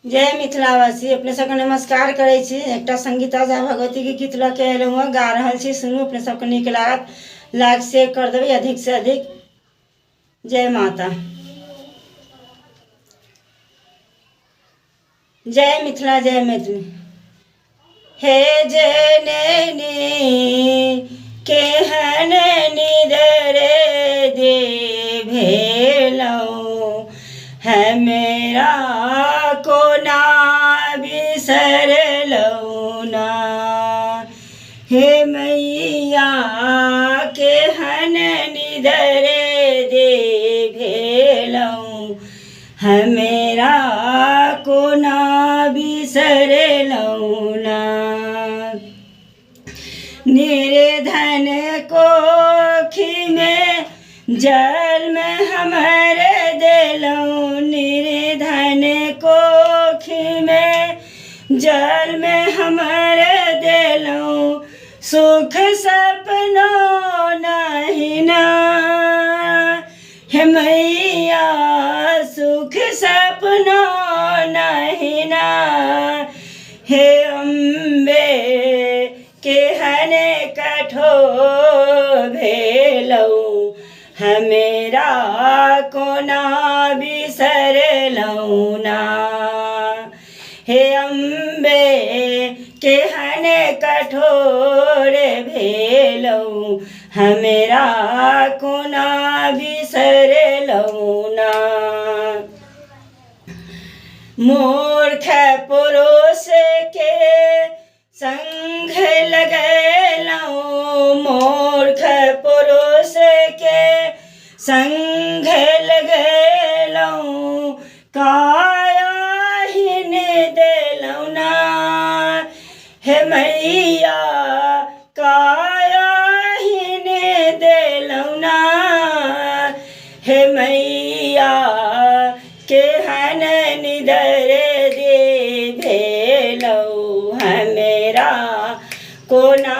जय मिथिलावासी अपने सबके नमस्कार करे छी। एकटा संगीता झा भगवती के गीत लऽ के अयलहुँ हँ, गा रहल छी, सुनू, अपने सबके नीक लागत। लाइक शेयर कर देबै अधिक से अधिक। जय माता, जय मिथिला, जय मैथिली। हे जननी केहन निदर दे भेलहुँ, है मेरा कोना बिसरलहुँ ना। हे मैया केहन निदर दे भेलहुँ, है मेरा कोना बिसरलहुँ ना। निर्धन कोखी में जल में हमर देलहुँ, निर्धन कोखी में जल में हमर देलहुँ, सुख सपनो नहीं ना। हे मैया सुख सपनो नहीं ना। हे अम्बे केहन कठोर भेलहुँ, हमेरा कोना बिसरलहुँ ना। हे अम्बे केहन कठोर भेलहुँ, हमेरा कोना बिसरलहुँ ना। मूर्ख पुरुष के संग लगलहुँ, मूर्ख पुरुष के संग लगलहुँ, कायाहीन देलहुँ ना। हे मैया कायाहीन देलहुँ ना। हे मैया केहन निदर दे भेलहुँ, हमेरा कोना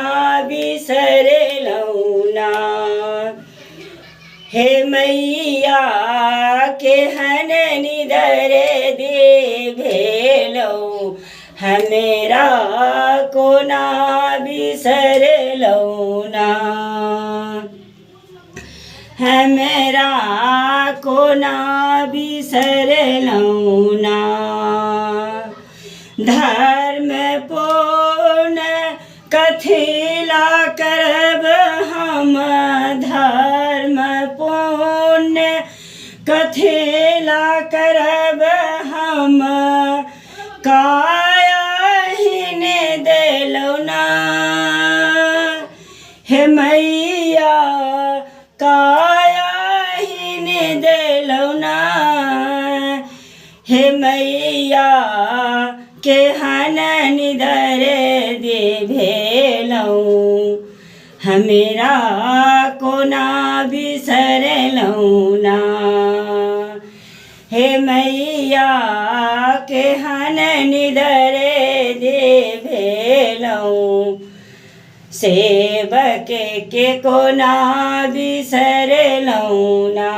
बिसरलहुँ ना। हे मैया केहन निदर दे भेलहुँ, हमेरा कोना बिसरलहुँ ना। हमेरा कोना बिसरलहुँ ना। धर्म पूर्ण कथी ला करब हम, धर्म पुण्य कथी ला करब हम, कायाहीन देलहुँ ना। हे मैया कायाहीन देलहुँ ना। हे मैया केहन निदर दे भेलहुँ, हमेरा कोना बिसरलहुँ ना। हे मैया केहन निदर दे भेलहुँ, सेवक के कोना बिसरलहुँ ना।